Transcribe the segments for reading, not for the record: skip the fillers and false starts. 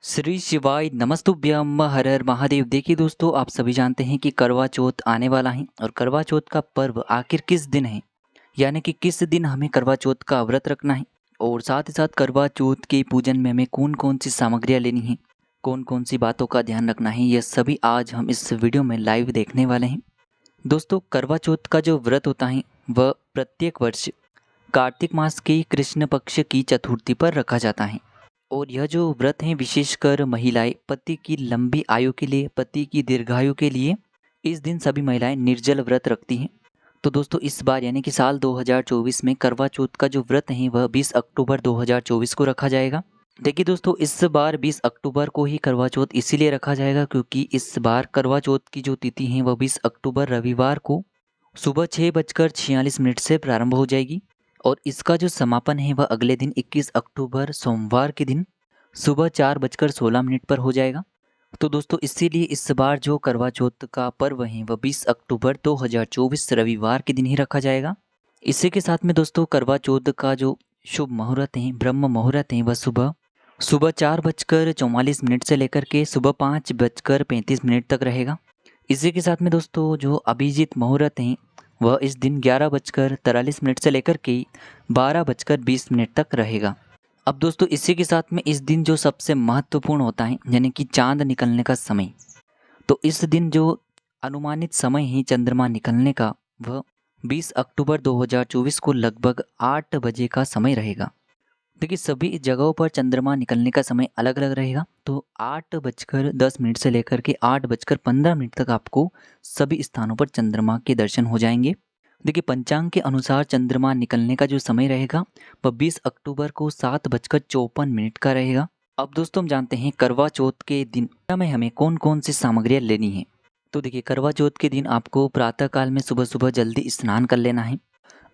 श्री शिवाय नमस्तुभ्यम हर हर महादेव। देखिए दोस्तों, आप सभी जानते हैं कि करवा चौथ आने वाला है और करवा चौथ का पर्व आखिर किस दिन है, यानी कि किस दिन हमें करवा चौथ का व्रत रखना है और साथ ही साथ करवा चौथ के पूजन में हमें कौन कौन सी सामग्रियाँ लेनी है, कौन कौन सी बातों का ध्यान रखना है, यह सभी आज हम इस वीडियो में लाइव देखने वाले हैं। दोस्तों, करवा चौथ का जो व्रत होता है वह प्रत्येक वर्ष कार्तिक मास के कृष्ण पक्ष की चतुर्थी पर रखा जाता है और यह जो व्रत है विशेषकर महिलाएं पति की लंबी आयु के लिए, पति की दीर्घायु के लिए इस दिन सभी महिलाएं निर्जल व्रत रखती हैं। तो दोस्तों, इस बार यानी कि साल 2024 में करवा चौथ का जो व्रत है वह 20 अक्टूबर 2024 को रखा जाएगा। देखिए दोस्तों, इस बार 20 अक्टूबर को ही करवा चौथ इसीलिए रखा जाएगा क्योंकि इस बार करवा चौथ की जो तिथि है वह 20 अक्टूबर रविवार को सुबह 6:46 से प्रारंभ हो जाएगी और इसका जो समापन है वह अगले दिन 21 अक्टूबर सोमवार के दिन सुबह 4:16 पर हो जाएगा। तो दोस्तों, इसीलिए इस बार जो करवा चौथ का पर्व है वह 20 अक्टूबर 2024 रविवार के दिन ही रखा जाएगा। इसी के साथ में दोस्तों, करवा चौथ का जो शुभ मुहूर्त है, ब्रह्म मुहूर्त है, वह सुबह सुबह 4:44 से लेकर के सुबह 5:35 तक रहेगा। इसी के साथ में दोस्तों, जो अभिजीत मुहूर्त हैं वह इस दिन 11:43 से लेकर के 12:20 तक रहेगा। अब दोस्तों, इसी के साथ में इस दिन जो सबसे महत्वपूर्ण होता है यानी कि चांद निकलने का समय, तो इस दिन जो अनुमानित समय है चंद्रमा निकलने का वह 20 अक्टूबर 2024 को लगभग 8 बजे का समय रहेगा। देखिए, सभी जगहों पर चंद्रमा निकलने का समय अलग अलग रहेगा। तो 8:10 से लेकर के 8:15 तक आपको सभी स्थानों पर चंद्रमा के दर्शन हो जाएंगे। देखिए, पंचांग के अनुसार चंद्रमा निकलने का जो समय रहेगा वह 20 अक्टूबर को 7:54 का रहेगा। अब दोस्तों, हम जानते हैं करवा चौथ के दिन में हमें कौन कौन सी सामग्रियाँ लेनी है। तो देखिए, करवा चौथ के दिन आपको प्रातःकाल में सुबह सुबह जल्दी स्नान कर लेना है।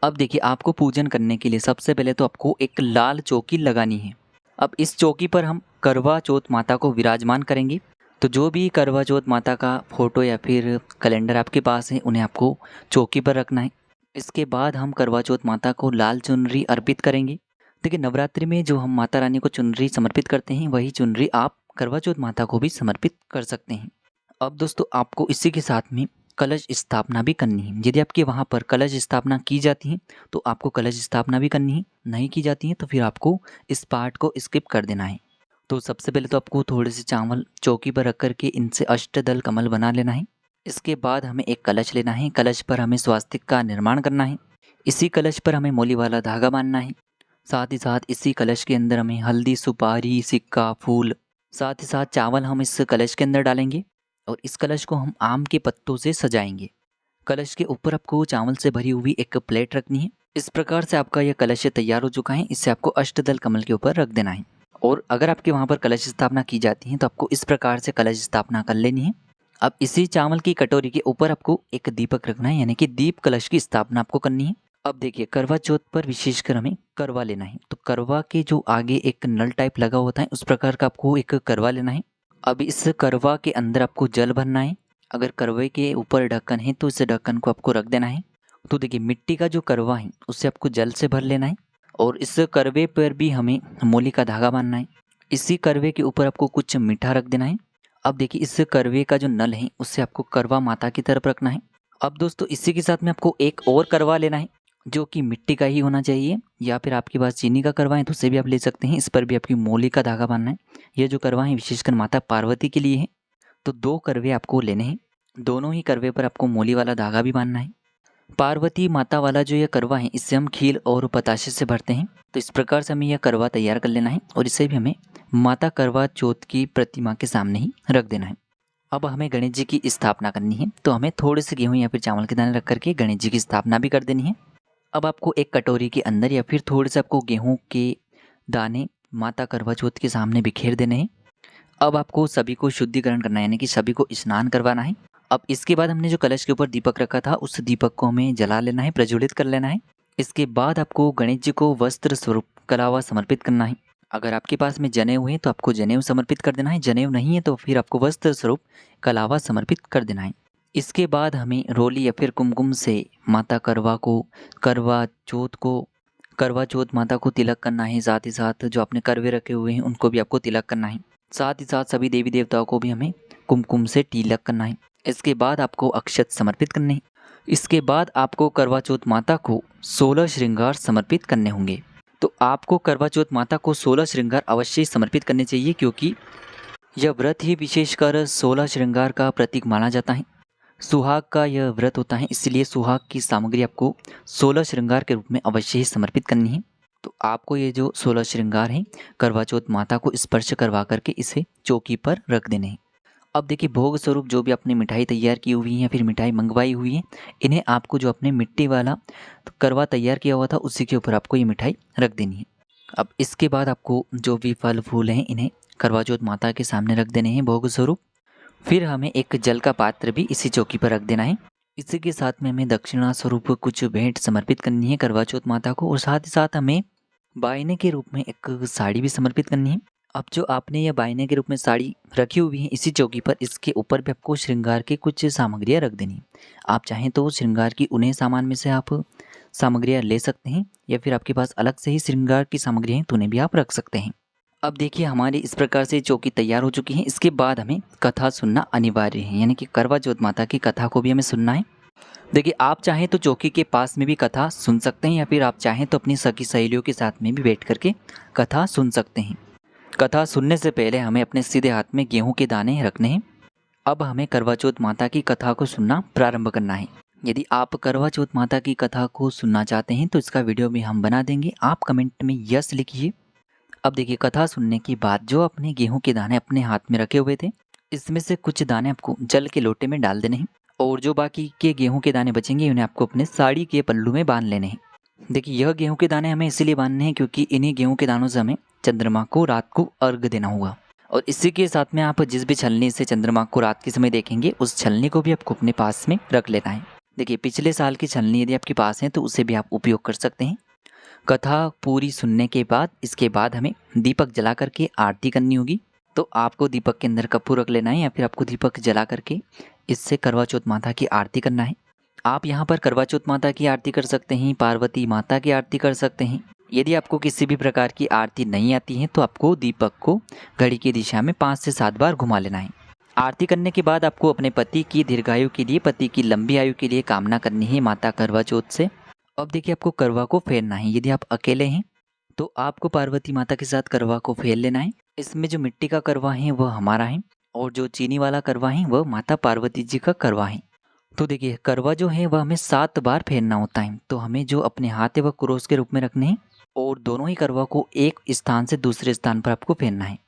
अब देखिए, आपको पूजन करने के लिए सबसे पहले तो आपको एक लाल चौकी लगानी है। अब इस चौकी पर हम करवा चौथ माता को विराजमान करेंगे। तो जो भी करवा चौथ माता का फोटो या फिर कैलेंडर आपके पास है उन्हें आपको चौकी पर रखना है। इसके बाद हम करवा चौथ माता को लाल चुनरी अर्पित करेंगे। देखिए, नवरात्रि में जो हम माता रानी को चुनरी समर्पित करते हैं वही चुनरी आप करवा चौथ माता को भी समर्पित कर सकते हैं। अब दोस्तों, आपको इसी के साथ में कलश स्थापना भी करनी है। यदि आपके वहाँ पर कलश स्थापना की जाती है तो आपको कलश स्थापना भी करनी है, नहीं की जाती है तो फिर आपको इस पार्ट को स्किप कर देना है। तो सबसे पहले तो आपको थोड़े से चावल चौकी पर रख करके इनसे अष्टदल कमल बना लेना है। इसके बाद हमें एक कलश लेना है। कलश पर हमें स्वास्तिक का निर्माण करना है। इसी कलश पर हमें मोली वाला धागा बांधना है। साथ ही साथ इसी कलश के अंदर हमें हल्दी, सुपारी, सिक्का, फूल, साथ ही साथ चावल हम इस कलश के अंदर डालेंगे और इस कलश को हम आम के पत्तों से सजाएंगे। कलश के ऊपर आपको चावल से भरी हुई एक प्लेट रखनी है। इस प्रकार से आपका यह कलश तैयार हो चुका है। इसे आपको अष्टदल कमल के ऊपर रख देना है। और अगर आपके वहाँ पर कलश स्थापना की जाती है तो आपको इस प्रकार से कलश स्थापना कर लेनी है। अब इसी चावल की कटोरी के ऊपर आपको एक दीपक रखना है, यानी कि दीप कलश की स्थापना आपको करनी है। अब देखिए, करवा चौथ पर विशेषकर हमें करवा लेना है। तो करवा के जो आगे एक नल टाइप लगा होता है उस प्रकार का आपको एक करवा लेना है। अब इस करवा के अंदर आपको जल भरना है। अगर करवे के ऊपर ढक्कन है तो इस ढक्कन को आपको रख देना है। तो देखिए, मिट्टी का जो करवा है उससे आपको जल से भर लेना है और इस करवे पर भी हमें मोली का धागा बांधना है। इसी करवे के ऊपर आपको कुछ मीठा रख देना है। अब देखिए, इस करवे का जो नल है उससे आपको करवा माता की तरफ रखना है। अब दोस्तों, इसी के साथ में आपको एक और करवा लेना है जो कि मिट्टी का ही होना चाहिए, या फिर आपके पास चीनी का करवा है तो उसे भी आप ले सकते हैं। इस पर भी आपकी मोली का धागा बांधना है। यह जो करवा है विशेषकर माता पार्वती के लिए है। तो 2 करवे आपको लेने हैं। दोनों ही करवे पर आपको मोली वाला धागा भी बांधना है। पार्वती माता वाला जो यह करवा है इससे हम खील और पताशे से भरते हैं। तो इस प्रकार से हमें यह करवा तैयार कर लेना है और इसे भी हमें माता करवा चौथ की प्रतिमा के सामने ही रख देना है। अब हमें गणेश जी की स्थापना करनी है। तो हमें थोड़े से गेहूँ या फिर चावल के दाने रख करके गणेश जी की स्थापना भी कर देनी है। अब आपको एक कटोरी के अंदर या फिर थोड़े से आपको गेहूं के दाने माता करवा चौथ के सामने बिखेर देने हैं। अब आपको सभी को शुद्धिकरण करना है, यानी कि सभी को स्नान करवाना है। अब इसके बाद हमने जो कलश के ऊपर दीपक रखा था उस दीपक को हमें जला लेना है, प्रज्वलित कर लेना है। इसके बाद आपको गणेश जी को वस्त्र स्वरूप कलावा समर्पित करना है। अगर आपके पास में जनेऊ है तो आपको जनेऊ समर्पित कर देना है। जनेऊ नहीं है तो फिर आपको वस्त्र स्वरूप कलावा समर्पित कर देना है। इसके बाद हमें रोली या फिर कुमकुम से माता करवा चौथ माता को तिलक करना है। साथ ही साथ जो आपने करवे रखे हुए हैं उनको भी आपको तिलक करना है। साथ ही साथ सभी देवी देवताओं को भी हमें कुमकुम से तिलक करना है। इसके बाद आपको अक्षत समर्पित करने हैं। इसके बाद आपको करवा चौथ माता को 16 श्रृंगार समर्पित करने होंगे। तो आपको करवा चौथ माता को 16 श्रृंगार अवश्य समर्पित करने चाहिए, क्योंकि यह व्रत ही विशेषकर 16 श्रृंगार का प्रतीक माना जाता है। सुहाग का यह व्रत होता है, इसलिए सुहाग की सामग्री आपको 16 श्रृंगार के रूप में अवश्य ही समर्पित करनी है। तो आपको ये जो 16 श्रृंगार हैं करवा चौथ माता को स्पर्श करवा करके इसे चौकी पर रख देने हैं। अब देखिए, भोग स्वरूप जो भी आपने मिठाई तैयार की हुई है या फिर मिठाई मंगवाई हुई है, इन्हें आपको जो अपने मिट्टी वाला करवा तैयार किया हुआ था उसी के ऊपर आपको ये मिठाई रख देनी है। अब इसके बाद आपको जो भी फल फूल हैं इन्हें करवा चौथ माता के सामने रख देने हैं भोग स्वरूप। फिर हमें एक जल का पात्र भी इसी चौकी पर रख देना है। इसी के साथ में हमें दक्षिणा स्वरूप कुछ भेंट समर्पित करनी है करवा चौथ माता को, और साथ ही साथ हमें बायने के रूप में एक साड़ी भी समर्पित करनी है। अब जो आपने यह बायने के रूप में साड़ी रखी हुई है इसी चौकी पर, इसके ऊपर भी आपको श्रृंगार की कुछ सामग्रियाँ रख देनी। आप चाहें तो श्रृंगार की उन्हें सामान में से आप सामग्रियाँ ले सकते हैं, या फिर आपके पास अलग से ही श्रृंगार की सामग्री हैं तो उन्हें भी आप रख सकते हैं। अब देखिए, हमारी इस प्रकार से चौकी तैयार हो चुकी है। इसके बाद हमें कथा सुनना अनिवार्य है, यानी कि करवा चौथ माता की कथा को भी हमें सुनना है। देखिए, आप चाहें तो चौकी के पास में भी कथा सुन सकते हैं, या फिर आप चाहें तो अपनी सखी सहेलियों के साथ में भी बैठ करके कथा सुन सकते हैं। कथा सुनने से पहले हमें अपने सीधे हाथ में गेहूं के दाने रखने हैं। अब हमें करवा चौथ माता की कथा को सुनना प्रारंभ करना है। यदि आप करवा चौथ माता की कथा को सुनना चाहते हैं तो इसका वीडियो भी हम बना देंगे, आप कमेंट में यस लिखिए। अब देखिए, कथा सुनने के बाद जो अपने गेहूं के दाने अपने हाथ में रखे हुए थे, इसमें से कुछ दाने आपको जल के लोटे में डाल देने हैं, और जो बाकी के गेहूं के दाने बचेंगे उन्हें आपको अपने साड़ी के पल्लू में बांध लेने हैं। देखिए, यह गेहूं के दाने हमें इसीलिए बांधने हैं क्योंकि इन्हीं गेहूं के दानों से हमें चंद्रमा को रात को अर्घ देना होगा। और इसी के साथ में आप जिस भी छलनी से चंद्रमा को रात के समय देखेंगे उस छलनी को भी आपको अपने पास में रख लेना है। देखिए, पिछले साल की छलनी यदि आपके पास है तो उसे भी आप उपयोग कर सकते हैं। कथा पूरी सुनने के बाद इसके बाद हमें दीपक जला करके आरती करनी होगी। तो आपको दीपक के अंदर कपूर रख लेना है, या फिर आपको दीपक जला करके इससे करवा चौथ माता की आरती करना है। आप यहाँ पर करवा चौथ माता की आरती कर सकते हैं, पार्वती माता की आरती कर सकते हैं। यदि आपको किसी भी प्रकार की आरती नहीं आती है तो आपको दीपक को घड़ी की दिशा में 5 से 7 बार घुमा लेना है। आरती करने के बाद आपको अपने पति की दीर्घायु के लिए, पति की लंबी आयु के लिए कामना करनी है माता करवा चौथ से। अब देखिए, आपको करवा को फेरना है। यदि आप अकेले हैं तो आपको पार्वती माता के साथ करवा को फेर लेना है। इसमें जो मिट्टी का करवा है वह हमारा है, और जो चीनी वाला करवा है वह माता पार्वती जी का करवा है। तो देखिए, करवा जो है वह हमें 7 बार फेरना होता है। तो हमें जो अपने हाथ है वह क्रोस के रूप में रखने हैं, और दोनों ही करवा को एक स्थान से दूसरे स्थान पर आपको फेरना है।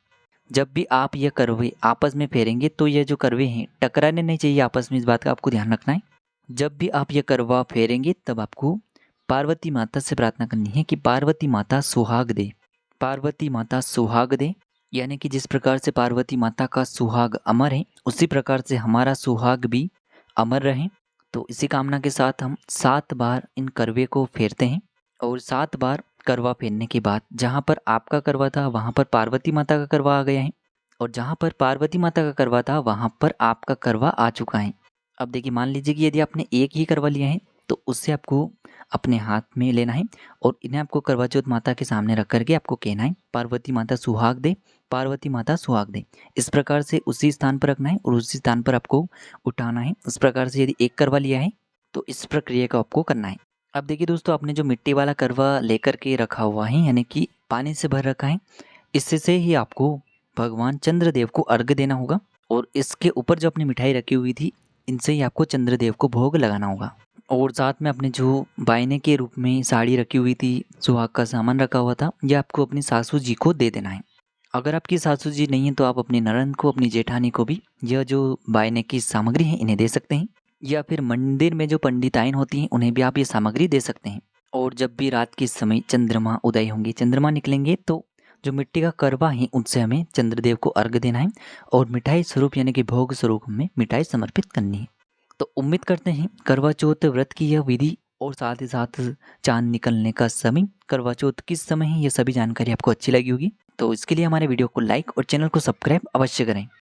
जब भी आप ये करवे आपस में फेरेंगे तो ये जो करवे हैं टकराने नहीं चाहिए आपस में, इस बात का आपको ध्यान रखना है। जब भी आप ये करवा फेरेंगे तब आपको पार्वती माता से प्रार्थना करनी है कि पार्वती माता सुहाग दे, पार्वती माता सुहाग दे। यानी कि जिस प्रकार से पार्वती माता का सुहाग अमर है उसी प्रकार से हमारा सुहाग भी अमर रहे। तो इसी कामना के साथ हम 7 बार इन करवे को फेरते हैं, और 7 बार करवा फेरने के बाद जहाँ पर आपका करवा था वहाँ पर पार्वती माता का करवा आ गया है, और जहाँ पर पार्वती माता का करवा था वहाँ पर आपका करवा आ चुका है। अब देखिए, मान लीजिए कि यदि आपने एक ही करवा लिया है तो उससे आपको अपने हाथ में लेना है, और इन्हें आपको करवा चौथ माता के सामने रख करके आपको कहना है पार्वती माता सुहाग दे, पार्वती माता सुहाग दे। इस प्रकार से उसी स्थान पर रखना है और उसी स्थान पर आपको उठाना है। इस प्रकार से यदि एक करवा लिया है तो इस प्रक्रिया को आपको करना है। अब देखिए दोस्तों, आपने जो मिट्टी वाला करवा लेकर के रखा हुआ है, यानी कि पानी से भर रखा है, इससे से ही आपको भगवान चंद्रदेव को अर्घ देना होगा, और इसके ऊपर जो अपनी मिठाई रखी हुई थी इनसे ही आपको चंद्रदेव को भोग लगाना होगा। और साथ में अपने जो बायने के रूप में साड़ी रखी हुई थी, सुहाग का सामान रखा हुआ था, यह आपको अपनी सासू जी को दे देना है। अगर आपकी सासू जी नहीं है तो आप अपनी ननद को, अपनी जेठानी को भी यह जो बायने की सामग्री है इन्हें दे सकते हैं, या फिर मंदिर में जो पंडिताइन होती हैं उन्हें भी आप ये सामग्री दे सकते हैं। और जब भी रात के समय चंद्रमा उदय होंगे, चंद्रमा निकलेंगे, तो जो मिट्टी का करवा है उनसे हमें चंद्रदेव को अर्घ देना है, और मिठाई स्वरूप यानी कि भोग स्वरूप हमें मिठाई समर्पित करनी है। तो उम्मीद करते हैं करवा चौथ व्रत की यह विधि और साथ ही साथ चांद निकलने का समय, करवा चौथ किस समय है, ये सभी जानकारी आपको अच्छी लगी होगी। तो इसके लिए हमारे वीडियो को लाइक और चैनल को सब्सक्राइब अवश्य करें।